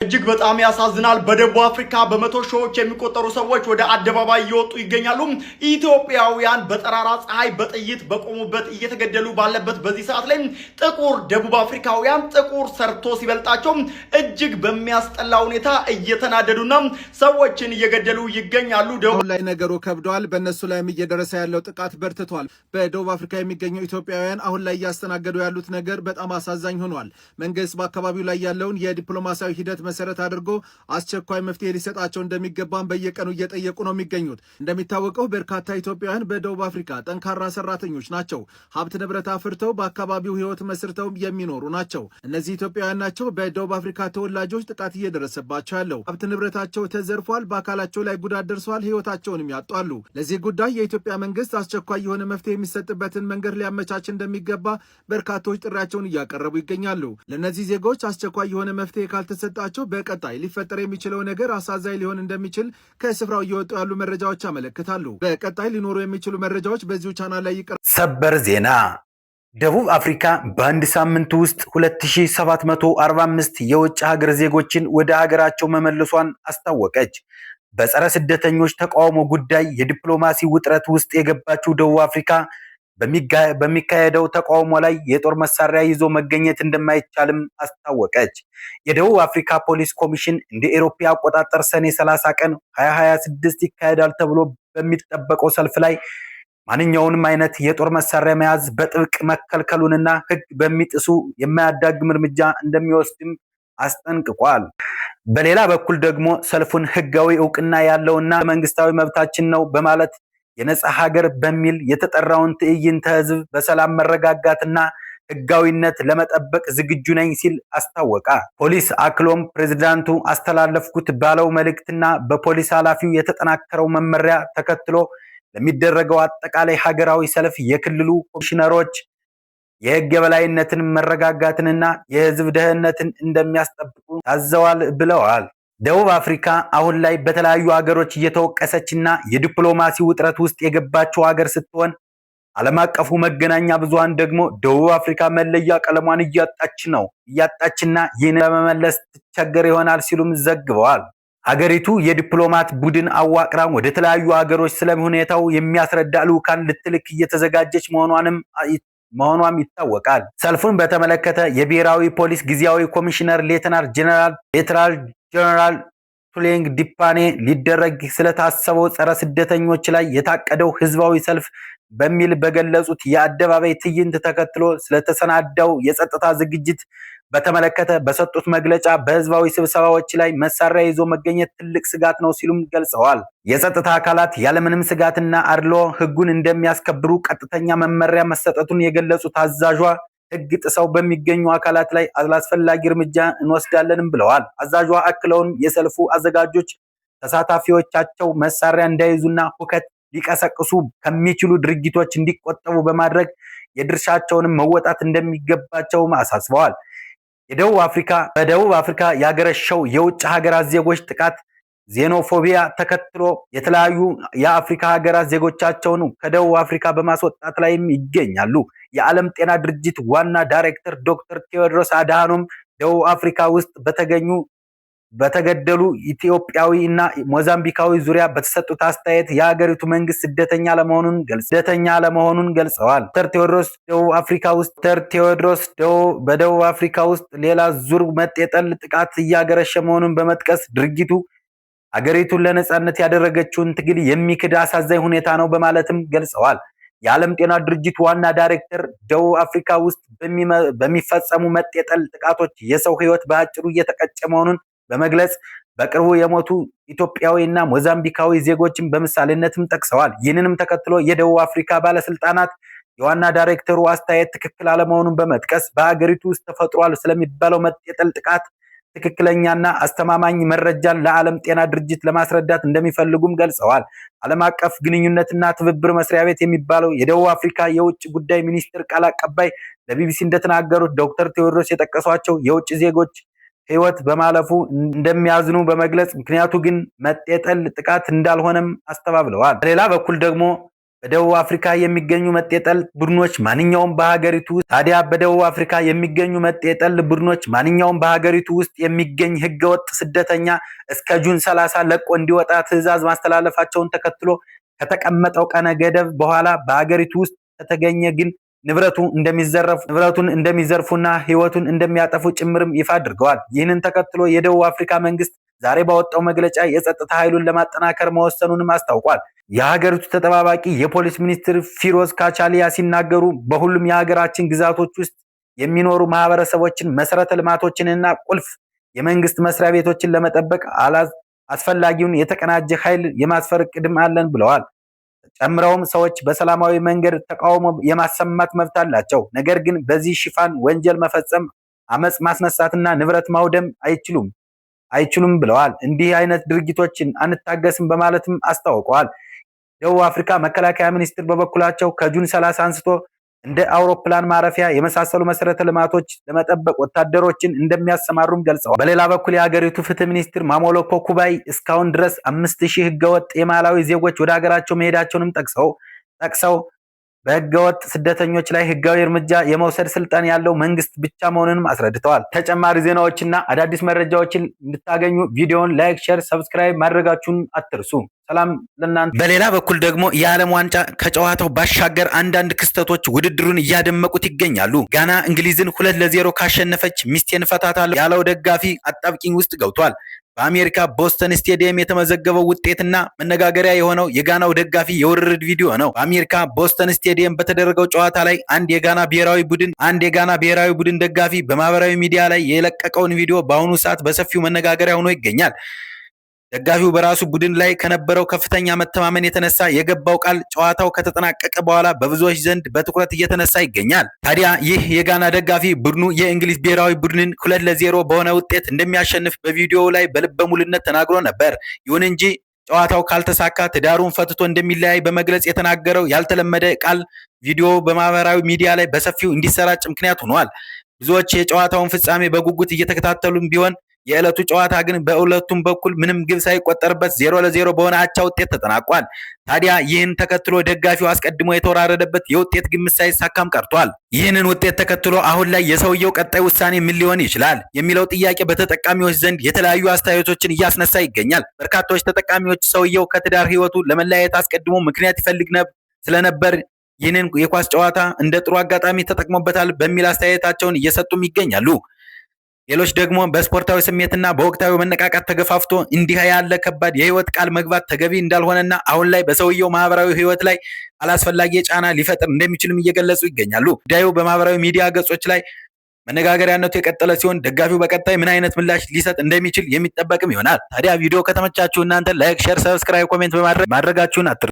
እጅግ በጣም ያሳዝናል። በደቡብ አፍሪካ በመቶ ሺዎች የሚቆጠሩ ሰዎች ወደ አደባባይ እየወጡ ይገኛሉ። ኢትዮጵያውያን በጠራራ ፀሐይ በጥይት በቆሙበት እየተገደሉ ባለበት በዚህ ሰዓት ላይ ጥቁር ደቡብ አፍሪካውያን ጥቁር ሰርቶ ሲበልጣቸው እጅግ በሚያስጠላ ሁኔታ እየተናደዱና ሰዎችን እየገደሉ ይገኛሉ። አሁን ላይ ነገሩ ከብደዋል። በእነሱ ላይም እየደረሰ ያለው ጥቃት በርትቷል። በደቡብ አፍሪካ የሚገኙ ኢትዮጵያውያን አሁን ላይ እያስተናገዱ ያሉት ነገር በጣም አሳዛኝ ሆኗል። መንግስት በአካባቢው ላይ ያለውን የዲፕሎማሲያዊ ሂደት መሰረት አድርጎ አስቸኳይ መፍትሄ ሊሰጣቸው እንደሚገባም በየቀኑ እየጠየቁ ነው የሚገኙት። እንደሚታወቀው በርካታ ኢትዮጵያውያን በደቡብ አፍሪካ ጠንካራ ሰራተኞች ናቸው። ሀብት ንብረት አፍርተው በአካባቢው ህይወት መስርተው የሚኖሩ ናቸው። እነዚህ ኢትዮጵያውያን ናቸው በደቡብ አፍሪካ ተወላጆች ጥቃት እየደረሰባቸው ያለው። ሀብት ንብረታቸው ተዘርፏል፣ በአካላቸው ላይ ጉዳት ደርሷል፣ ህይወታቸውንም ያጧሉ። ለዚህ ጉዳይ የኢትዮጵያ መንግስት አስቸኳይ የሆነ መፍትሄ የሚሰጥበትን መንገድ ሊያመቻች እንደሚገባ በርካቶች ጥሪያቸውን እያቀረቡ ይገኛሉ። ለእነዚህ ዜጎች አስቸኳይ የሆነ መፍትሄ ካልተሰጣቸው በቀጣይ ሊፈጠር የሚችለው ነገር አሳዛኝ ሊሆን እንደሚችል ከስፍራው እየወጡ ያሉ መረጃዎች ያመለክታሉ። በቀጣይ ሊኖሩ የሚችሉ መረጃዎች በዚሁ ቻናል ላይ ይቀርባሉ። ሰበር ዜና። ደቡብ አፍሪካ በአንድ ሳምንት ውስጥ 2745 የውጭ ሀገር ዜጎችን ወደ ሀገራቸው መመለሷን አስታወቀች። በጸረ ስደተኞች ተቃውሞ ጉዳይ የዲፕሎማሲ ውጥረት ውስጥ የገባችው ደቡብ አፍሪካ በሚካሄደው ተቃውሞ ላይ የጦር መሳሪያ ይዞ መገኘት እንደማይቻልም አስታወቀች። የደቡብ አፍሪካ ፖሊስ ኮሚሽን እንደ ኤሮፓ አቆጣጠር ሰኔ 30 ቀን 2026 ይካሄዳል ተብሎ በሚጠበቀው ሰልፍ ላይ ማንኛውንም አይነት የጦር መሳሪያ መያዝ በጥብቅ መከልከሉንና ሕግ በሚጥሱ የማያዳግም እርምጃ እንደሚወስድም አስጠንቅቋል። በሌላ በኩል ደግሞ ሰልፉን ሕጋዊ እውቅና ያለውና መንግስታዊ መብታችን ነው በማለት የነጻ ሀገር በሚል የተጠራውን ትዕይንተ ህዝብ በሰላም መረጋጋትና ህጋዊነት ለመጠበቅ ዝግጁ ነኝ ሲል አስታወቀ። ፖሊስ አክሎም ፕሬዝዳንቱ አስተላለፍኩት ባለው መልእክትና በፖሊስ ኃላፊው የተጠናከረው መመሪያ ተከትሎ ለሚደረገው አጠቃላይ ሀገራዊ ሰልፍ የክልሉ ኮሚሽነሮች የህግ የበላይነትን መረጋጋትንና የህዝብ ደህንነትን እንደሚያስጠብቁ ታዘዋል ብለዋል። ደቡብ አፍሪካ አሁን ላይ በተለያዩ ሀገሮች እየተወቀሰችና የዲፕሎማሲ ውጥረት ውስጥ የገባችው ሀገር ስትሆን ዓለም አቀፉ መገናኛ ብዙሃን ደግሞ ደቡብ አፍሪካ መለያ ቀለሟን እያጣችና ይህን ለመመለስ ትቸገር ይሆናል ሲሉም ዘግበዋል። ሀገሪቱ የዲፕሎማት ቡድን አዋቅራ ወደ ተለያዩ ሀገሮች ስለ ሁኔታው የሚያስረዳ ልዑካን ልትልክ እየተዘጋጀች መሆኗም ይታወቃል። ሰልፉን በተመለከተ የብሔራዊ ፖሊስ ጊዜያዊ ኮሚሽነር ሌተናል ጀነራል ቱሌንግ ዲፓኔ ሊደረግ ስለታሰበው ጸረ ስደተኞች ላይ የታቀደው ህዝባዊ ሰልፍ በሚል በገለጹት የአደባባይ ትዕይንት ተከትሎ ስለተሰናዳው የጸጥታ ዝግጅት በተመለከተ በሰጡት መግለጫ በህዝባዊ ስብሰባዎች ላይ መሳሪያ ይዞ መገኘት ትልቅ ስጋት ነው ሲሉም ገልጸዋል። የጸጥታ አካላት ያለምንም ስጋትና አድሎ ህጉን እንደሚያስከብሩ ቀጥተኛ መመሪያ መሰጠቱን የገለጹት አዛዧ ህግ ጥሰው በሚገኙ አካላት ላይ አላስፈላጊ እርምጃ እንወስዳለንም ብለዋል። አዛዧ አክለውን የሰልፉ አዘጋጆች ተሳታፊዎቻቸው መሳሪያ እንዳይዙና ሁከት ሊቀሰቅሱ ከሚችሉ ድርጊቶች እንዲቆጠቡ በማድረግ የድርሻቸውንም መወጣት እንደሚገባቸውም አሳስበዋል። በደቡብ አፍሪካ ያገረሸው የውጭ ሀገራት ዜጎች ጥቃት ዜኖፎቢያ ተከትሎ የተለያዩ የአፍሪካ ሀገራት ዜጎቻቸውን ከደቡብ አፍሪካ በማስወጣት ላይም ይገኛሉ። የዓለም ጤና ድርጅት ዋና ዳይሬክተር ዶክተር ቴዎድሮስ አድሃኖም ደቡብ አፍሪካ ውስጥ በተገደሉ ኢትዮጵያዊ እና ሞዛምቢካዊ ዙሪያ በተሰጡት አስተያየት የሀገሪቱ መንግስት ስደተኛ ለመሆኑን ገልጸዋል። ዶክተር ቴዎድሮስ በደቡብ አፍሪካ ውስጥ ሌላ ዙር መጤጠል ጥቃት እያገረሸ መሆኑን በመጥቀስ ድርጊቱ ሀገሪቱን ለነጻነት ያደረገችውን ትግል የሚክድ አሳዛኝ ሁኔታ ነው በማለትም ገልጸዋል። የዓለም ጤና ድርጅት ዋና ዳይሬክተር ደቡብ አፍሪካ ውስጥ በሚፈጸሙ መጤጠል ጥቃቶች የሰው ሕይወት በአጭሩ እየተቀጨ መሆኑን በመግለጽ በቅርቡ የሞቱ ኢትዮጵያዊና ሞዛምቢካዊ ዜጎችን በምሳሌነትም ጠቅሰዋል። ይህንንም ተከትሎ የደቡብ አፍሪካ ባለስልጣናት የዋና ዳይሬክተሩ አስተያየት ትክክል አለመሆኑን በመጥቀስ በሀገሪቱ ውስጥ ተፈጥሯል ስለሚባለው መጤጠል ጥቃት ትክክለኛና አስተማማኝ መረጃን ለዓለም ጤና ድርጅት ለማስረዳት እንደሚፈልጉም ገልጸዋል። ዓለም አቀፍ ግንኙነትና ትብብር መስሪያ ቤት የሚባለው የደቡብ አፍሪካ የውጭ ጉዳይ ሚኒስትር ቃል አቀባይ ለቢቢሲ እንደተናገሩት ዶክተር ቴዎድሮስ የጠቀሷቸው የውጭ ዜጎች ሕይወት በማለፉ እንደሚያዝኑ በመግለጽ ምክንያቱ ግን መጤጠል ጥቃት እንዳልሆነም አስተባብለዋል። በሌላ በኩል ደግሞ በደቡብ አፍሪካ የሚገኙ መጤጠል ቡድኖች ማንኛውም በሀገሪቱ ውስጥ የሚገኝ ህገወጥ ስደተኛ እስከ ጁን 30 ለቆ እንዲወጣ ትዕዛዝ ማስተላለፋቸውን ተከትሎ ከተቀመጠው ቀነ ገደብ በኋላ በሀገሪቱ ውስጥ ከተገኘ ግን ንብረቱን እንደሚዘርፉና ህይወቱን እንደሚያጠፉ ጭምርም ይፋ አድርገዋል። ይህንን ተከትሎ የደቡብ አፍሪካ መንግስት ዛሬ ባወጣው መግለጫ የጸጥታ ኃይሉን ለማጠናከር መወሰኑንም አስታውቋል። የሀገሪቱ ተጠባባቂ የፖሊስ ሚኒስትር ፊሮዝ ካቻሊያ ሲናገሩ በሁሉም የሀገራችን ግዛቶች ውስጥ የሚኖሩ ማህበረሰቦችን፣ መሰረተ ልማቶችንና ቁልፍ የመንግስት መስሪያ ቤቶችን ለመጠበቅ አስፈላጊውን የተቀናጀ ኃይል የማስፈር እቅድም አለን ብለዋል። ጨምረውም ሰዎች በሰላማዊ መንገድ ተቃውሞ የማሰማት መብት አላቸው፣ ነገር ግን በዚህ ሽፋን ወንጀል መፈጸም፣ አመጽ ማስነሳትና ንብረት ማውደም አይችሉም ብለዋል። እንዲህ አይነት ድርጊቶችን አንታገስም በማለትም አስታውቀዋል። ደቡብ አፍሪካ መከላከያ ሚኒስትር በበኩላቸው ከጁን 30 አንስቶ እንደ አውሮፕላን ማረፊያ የመሳሰሉ መሰረተ ልማቶች ለመጠበቅ ወታደሮችን እንደሚያሰማሩም ገልጸዋል። በሌላ በኩል የሀገሪቱ ፍትህ ሚኒስትር ማሞሎኮ ኩባይ እስካሁን ድረስ 5000 ህገወጥ የማላዊ ዜጎች ወደ ሀገራቸው መሄዳቸውንም ጠቅሰው በህገወጥ ስደተኞች ላይ ህጋዊ እርምጃ የመውሰድ ስልጣን ያለው መንግስት ብቻ መሆኑንም አስረድተዋል። ተጨማሪ ዜናዎችና አዳዲስ መረጃዎችን እንድታገኙ ቪዲዮውን ላይክ፣ ሼር፣ ሰብስክራይብ ማድረጋችሁን አትርሱ። ሰላም ለእናንተ። በሌላ በኩል ደግሞ የዓለም ዋንጫ ከጨዋታው ባሻገር አንዳንድ ክስተቶች ውድድሩን እያደመቁት ይገኛሉ። ጋና እንግሊዝን 2-0 ካሸነፈች ሚስቴን እፈታታለሁ ያለው ደጋፊ አጣብቂኝ ውስጥ ገብቷል። በአሜሪካ ቦስተን ስቴዲየም የተመዘገበው ውጤትና መነጋገሪያ የሆነው የጋናው ደጋፊ የውርርድ ቪዲዮ ነው። በአሜሪካ ቦስተን ስቴዲየም በተደረገው ጨዋታ ላይ አንድ የጋና ብሔራዊ ቡድን ደጋፊ በማህበራዊ ሚዲያ ላይ የለቀቀውን ቪዲዮ በአሁኑ ሰዓት በሰፊው መነጋገሪያ ሆኖ ይገኛል። ደጋፊው በራሱ ቡድን ላይ ከነበረው ከፍተኛ መተማመን የተነሳ የገባው ቃል ጨዋታው ከተጠናቀቀ በኋላ በብዙዎች ዘንድ በትኩረት እየተነሳ ይገኛል። ታዲያ ይህ የጋና ደጋፊ ቡድኑ የእንግሊዝ ብሔራዊ ቡድንን 2-0 በሆነ ውጤት እንደሚያሸንፍ በቪዲዮው ላይ በልበ ሙሉነት ተናግሮ ነበር። ይሁን እንጂ ጨዋታው ካልተሳካ ትዳሩን ፈትቶ እንደሚለያይ በመግለጽ የተናገረው ያልተለመደ ቃል ቪዲዮ በማህበራዊ ሚዲያ ላይ በሰፊው እንዲሰራጭ ምክንያት ሆኗል። ብዙዎች የጨዋታውን ፍጻሜ በጉጉት እየተከታተሉም ቢሆን የዕለቱ ጨዋታ ግን በሁለቱም በኩል ምንም ግብ ሳይቆጠርበት 0-0 በሆነ አቻ ውጤት ተጠናቋል። ታዲያ ይህን ተከትሎ ደጋፊው አስቀድሞ የተወራረደበት የውጤት ግምት ሳይሳካም ቀርቷል። ይህንን ውጤት ተከትሎ አሁን ላይ የሰውየው ቀጣይ ውሳኔ ምን ሊሆን ይችላል የሚለው ጥያቄ በተጠቃሚዎች ዘንድ የተለያዩ አስተያየቶችን እያስነሳ ይገኛል። በርካቶች ተጠቃሚዎች ሰውየው ከትዳር ህይወቱ ለመለያየት አስቀድሞ ምክንያት ይፈልግ ስለነበር ይህንን የኳስ ጨዋታ እንደ ጥሩ አጋጣሚ ተጠቅሞበታል በሚል አስተያየታቸውን እየሰጡም ይገኛሉ። ሌሎች ደግሞ በስፖርታዊ ስሜትና በወቅታዊ መነቃቃት ተገፋፍቶ እንዲህ ያለ ከባድ የህይወት ቃል መግባት ተገቢ እንዳልሆነና አሁን ላይ በሰውየው ማህበራዊ ህይወት ላይ አላስፈላጊ ጫና ሊፈጥር እንደሚችልም እየገለጹ ይገኛሉ። ጉዳዩ በማህበራዊ ሚዲያ ገጾች ላይ መነጋገሪያነቱ የቀጠለ ሲሆን ደጋፊው በቀጣይ ምን አይነት ምላሽ ሊሰጥ እንደሚችል የሚጠበቅም ይሆናል። ታዲያ ቪዲዮ ከተመቻችሁ እናንተ ላይክ፣ ሼር፣ ሰብስክራይብ፣ ኮሜንት በማድረጋችሁን አትርሱ።